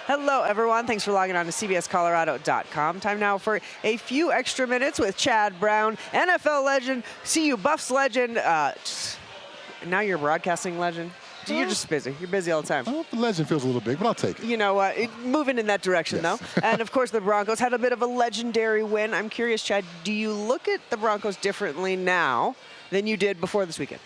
Hello, everyone. Thanks for logging on to CBSColorado.com. Time now for a few extra minutes with Chad Brown, NFL legend, CU Buffs legend. Now you're a broadcasting legend. You're just busy. You're busy all the time. Well, the legend feels a little big, but I'll take it. You know what? Moving in that direction, yes. though. And, of course, the Broncos had a bit of a legendary win. I'm curious, Chad, do you look at the Broncos differently now than you did before this weekend?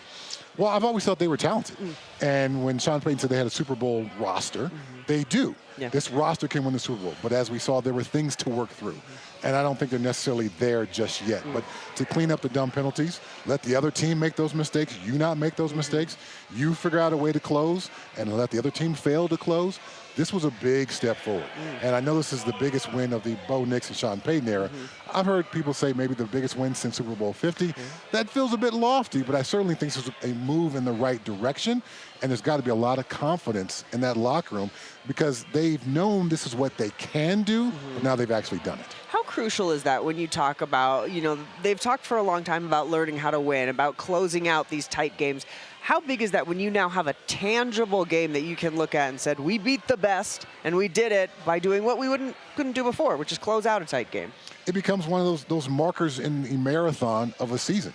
Well, I've always thought they were talented. And when Sean Payton said they had a Super Bowl roster, they do. Yeah. This roster can win the Super Bowl. But as we saw, there were things to work through. And I don't think they're necessarily there just yet. But to clean up the dumb penalties, let the other team make those mistakes, you not make those mistakes, you figure out a way to close, and let the other team fail to close. This was a big step forward. And I know this is the biggest win of the Bo Nix and Sean Payton era. I've heard people say maybe the biggest win since Super Bowl 50. That feels a bit lofty, but I certainly think this is a move in the right direction. And there's got to be a lot of confidence in that locker room because they've known this is what they can do, but now they've actually done it. How crucial is that when you talk about, they've talked for a long time about learning how to win, about closing out these tight games. How big is that when you now have a tangible game that you can look at and said, we beat the best, and we did it by doing what we couldn't do before, which is close out a tight game? It becomes one of those markers in the marathon of a season.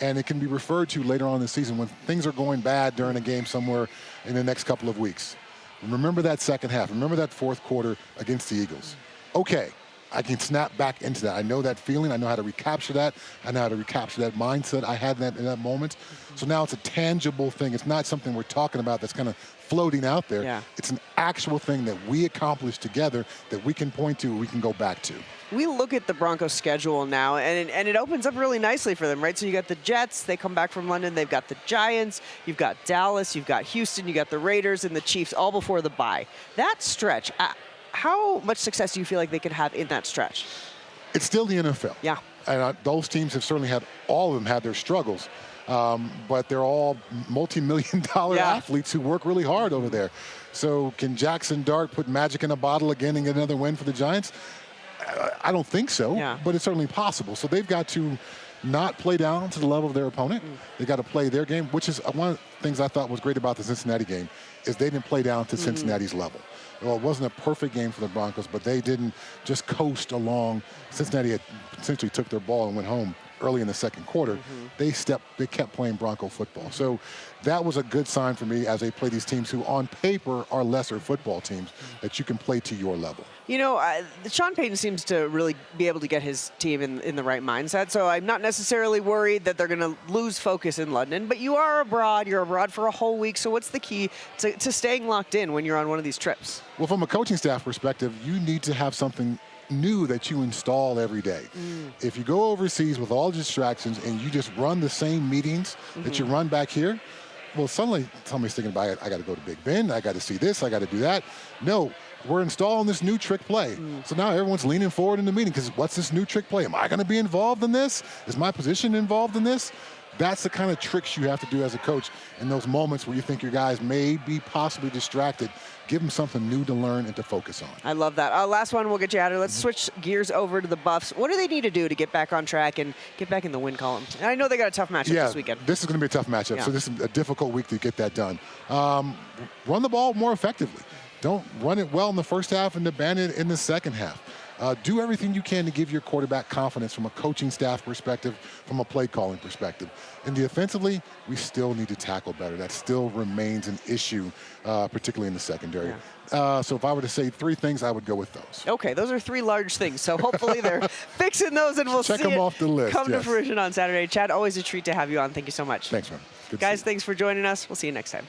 And it can be referred to later on in the season when things are going bad during a game somewhere in the next couple of weeks. Remember that second half. Remember that fourth quarter against the Eagles. Okay, I can snap back into that. I know that feeling. I know how to recapture that. I know how to recapture that mindset I had in that moment. So now it's a tangible thing. It's not something we're talking about that's kind of floating out there. Yeah. It's an actual thing that we accomplished together that we can point to, we can go back to. We look at the Broncos schedule now, and it opens up really nicely for them, right? So you got the Jets, they come back from London, they've got the Giants, you've got Dallas, you've got Houston, you got the Raiders and the Chiefs all before the bye. That stretch, how much success do you feel like they could have in that stretch? It's still the NFL. Yeah. And those teams have certainly had, all of them had their struggles. But they're all multi-million-dollar athletes who work really hard over there. So can Jackson Dart put magic in a bottle again and get another win for the Giants? I don't think so, but it's certainly possible. So they've got to not play down to the level of their opponent. They've got to play their game, which is one of the things I thought was great about the Cincinnati game, is they didn't play down to Cincinnati's level. Well, it wasn't a perfect game for the Broncos, but they didn't just coast along. Cincinnati had essentially took their ball and went home early in the second quarter. They kept playing Bronco football. So that was a good sign for me as they play these teams who on paper are lesser football teams that you can play to your level. You know, Sean Payton seems to really be able to get his team in the right mindset, so I'm not necessarily worried that they're going to lose focus in London, but you are abroad. You're abroad for a whole week, so what's the key to staying locked in when you're on one of these trips? Well, from a coaching staff perspective, you need to have something new that you install every day. If you go overseas with all the distractions and you just run the same meetings that you run back here, well, suddenly somebody's thinking about, I got to go to Big Ben, I got to see this, I got to do that. No, we're installing this new trick play. So now everyone's leaning forward in the meeting because what's this new trick play? Am I going to be involved in this? Is my position involved in this? That's the kind of tricks you have to do as a coach in those moments where you think your guys may be possibly distracted. Give them something new to learn and to focus on. I love that. Last one, we'll get you out of here. Let's switch gears over to the Buffs. What do they need to do to get back on track and get back in the win column? And I know they got a tough matchup this weekend. This is going to be a tough matchup, so this is a difficult week to get that done. Run the ball more effectively. Don't run it well in the first half and abandon it in the second half. Do everything you can to give your quarterback confidence from a coaching staff perspective, from a play calling perspective. And defensively, we still need to tackle better. That still remains an issue, particularly in the secondary. So if I were to say three things, I would go with those. Okay, those are three large things. So hopefully they're fixing those, and we'll check them off the list. Come to fruition on Saturday. Chad, always a treat to have you on. Thank you so much. Thanks, man. Guys, thanks for joining us. We'll see you next time.